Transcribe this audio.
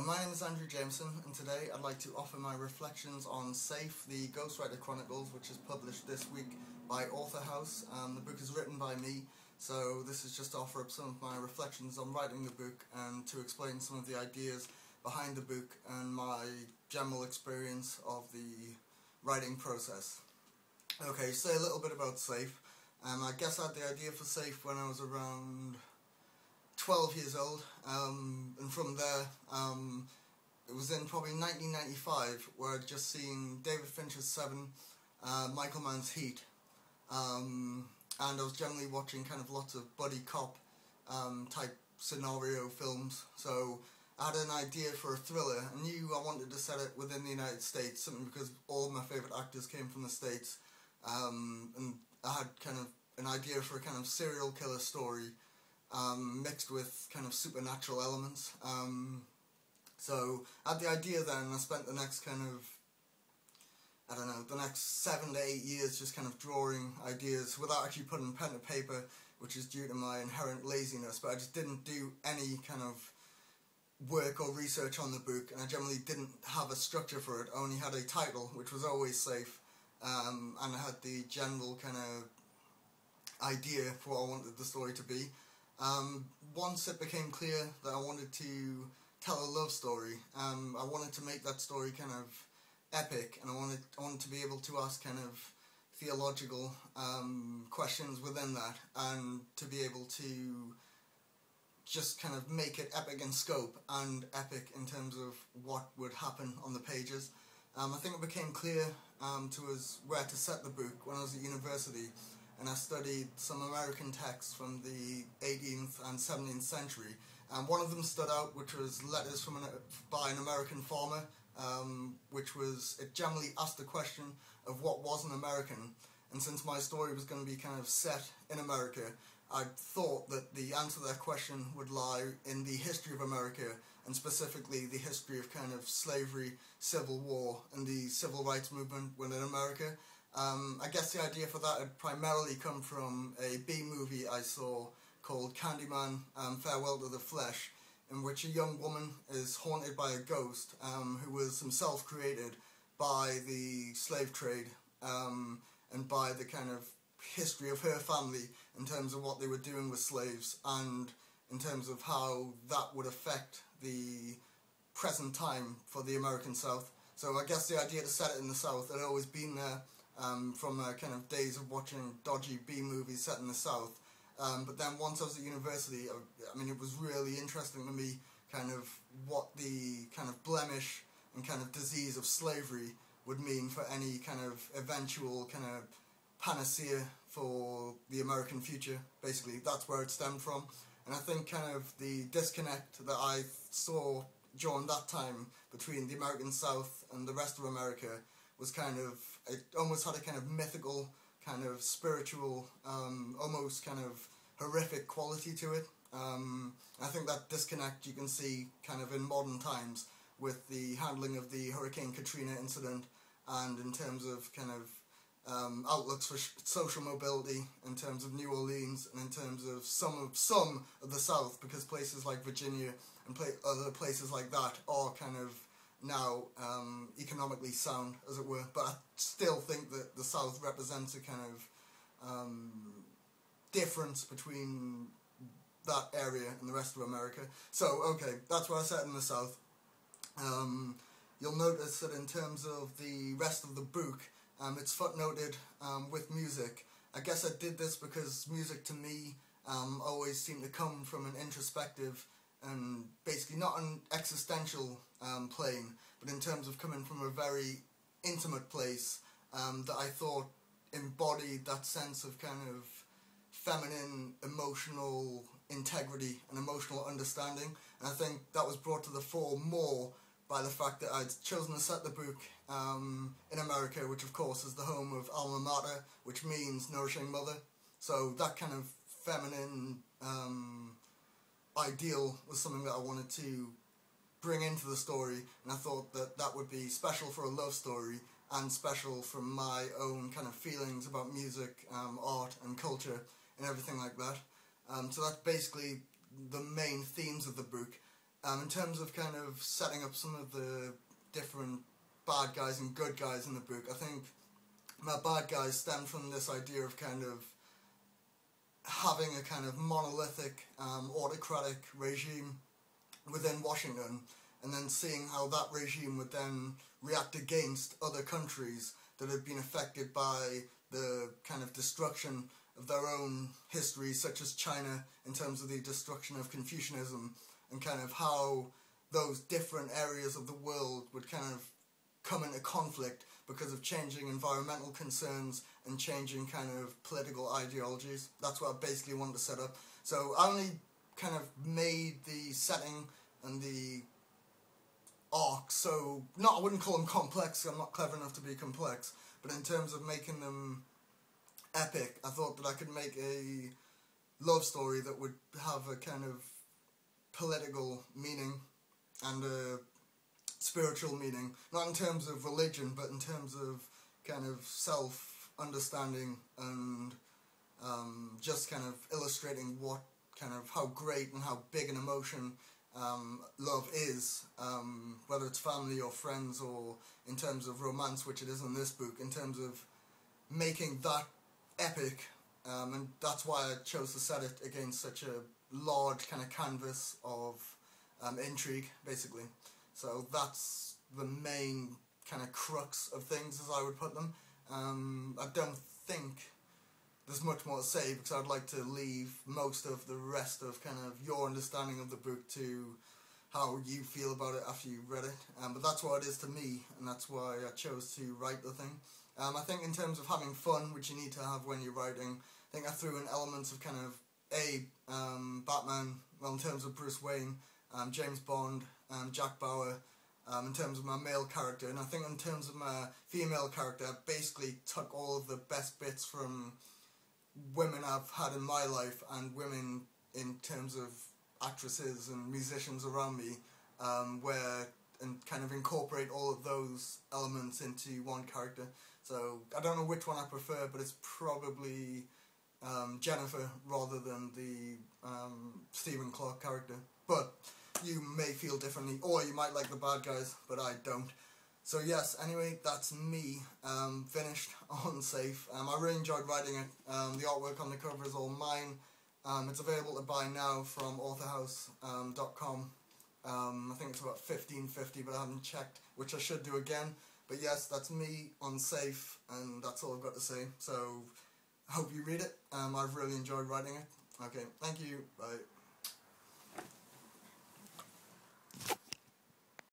My name is Andrew Jameson, and today I'd like to offer my reflections on Safe, the Ghostwriter Chronicles, which is published this week by Author House. The book is written by me, so this is just to offer up some of my reflections on writing the book and to explain some of the ideas behind the book and my general experience of the writing process. Okay, say a little bit about Safe. I guess I had the idea for Safe when I was around 12 years old, and from there, it was in probably 1995 where I'd just seen David Fincher's Seven, Michael Mann's Heat, and I was generally watching kind of lots of buddy cop type scenario films, so I had an idea for a thriller. I knew I wanted to set it within the United States, simply because all of my favourite actors came from the States, and I had kind of an idea for a kind of serial killer story, mixed with kind of supernatural elements. So I had the idea then, and I spent the next kind of, the next 7 to 8 years just kind of drawing ideas without actually putting pen to paper, which is due to my inherent laziness, but I just didn't do any kind of work or research on the book, and I generally didn't have a structure for it. I only had a title, which was always Safe, and I had the general kind of idea for what I wanted the story to be. Once it became clear that I wanted to tell a love story, I wanted to make that story kind of epic, and I wanted to be able to ask kind of theological questions within that, and to be able to just kind of make it epic in scope and epic in terms of what would happen on the pages. I think it became clear to us where to set the book when I was at university, and I studied some American texts from the 18th and 17th century. One of them stood out, which was letters by an American farmer, it generally asked the question of what was an American. And since my story was going to be kind of set in America, I thought that the answer to that question would lie in the history of America, and specifically the history of kind of slavery, civil war, and the civil rights movement within America. I guess the idea for that had primarily come from a B-movie I saw called Candyman, Farewell to the Flesh, in which a young woman is haunted by a ghost who was himself created by the slave trade, and by the kind of history of her family in terms of what they were doing with slaves, and in terms of how that would affect the present time for the American South. So I guess the idea to set it in the South had always been there, from kind of days of watching dodgy B-movies set in the South. But then once I was at university, it was really interesting to me kind of what the kind of blemish and kind of disease of slavery would mean for any kind of eventual kind of panacea for the American future. Basically, that's where it stemmed from. And I think kind of the disconnect that I saw during that time between the American South and the rest of America was kind of, it almost had a kind of mythical, kind of spiritual, almost kind of horrific quality to it. I think that disconnect you can see kind of in modern times with the handling of the Hurricane Katrina incident, and in terms of kind of outlooks for social mobility in terms of New Orleans, and in terms of some of the South, because places like Virginia and other places like that are kind of now economically sound, as it were, but I still think that the South represents a kind of difference between that area and the rest of America. So, okay, that's where I set in the South. You'll notice that in terms of the rest of the book, it's footnoted with music. I guess I did this because music to me always seemed to come from an introspective and basically not an existential plane, but in terms of coming from a very intimate place that I thought embodied that sense of kind of feminine emotional integrity and emotional understanding. And I think that was brought to the fore more by the fact that I'd chosen to set the book in America, which of course is the home of Alma Mater, which means nourishing mother. So that kind of feminine ideal was something that I wanted to bring into the story, and I thought that that would be special for a love story, and special from my own kind of feelings about music, art and culture and everything like that. So that's basically the main themes of the book. In terms of kind of setting up some of the different bad guys and good guys in the book, I think my bad guys stem from this idea of kind of having a kind of monolithic, autocratic regime within Washington, and then seeing how that regime would then react against other countries that had been affected by the kind of destruction of their own history, such as China, in terms of the destruction of Confucianism, and kind of how those different areas of the world would kind of come into conflict because of changing environmental concerns and changing kind of political ideologies. That's what I basically wanted to set up. So I only kind of made the setting and the arc, so I wouldn't call them complex, I'm not clever enough to be complex, but in terms of making them epic, I thought that I could make a love story that would have a kind of political meaning and a spiritual meaning, not in terms of religion, but in terms of kind of self-understanding and just kind of illustrating what kind of how great and how big an emotion love is, whether it's family or friends, or in terms of romance, which it is in this book, in terms of making that epic, and that's why I chose to set it against such a large kind of canvas of intrigue, basically. So that's the main kind of crux of things, as I would put them. I don't think there's much more to say, because I'd like to leave most of the rest of kind of your understanding of the book to how you feel about it after you've read it. But that's what it is to me, and that's why I chose to write the thing. I think in terms of having fun, which you need to have when you're writing, I think I threw in elements of kind of Batman, well, in terms of Bruce Wayne, James Bond, Jack Bauer, in terms of my male character, and I think in terms of my female character, I basically took all of the best bits from women I've had in my life and women in terms of actresses and musicians around me, and kind of incorporate all of those elements into one character. So I don't know which one I prefer, but it's probably Jennifer rather than the Stephen Clark character. But you may feel differently, or you might like the bad guys, but I don't. So yes, anyway, that's me, finished on Safe. I really enjoyed writing it. The artwork on the cover is all mine. It's available to buy now from authorhouse.com. I think it's about $15.50, but I haven't checked, which I should do again. But yes, that's me on Safe, and that's all I've got to say. So I hope you read it. I've really enjoyed writing it. Okay, thank you. Bye.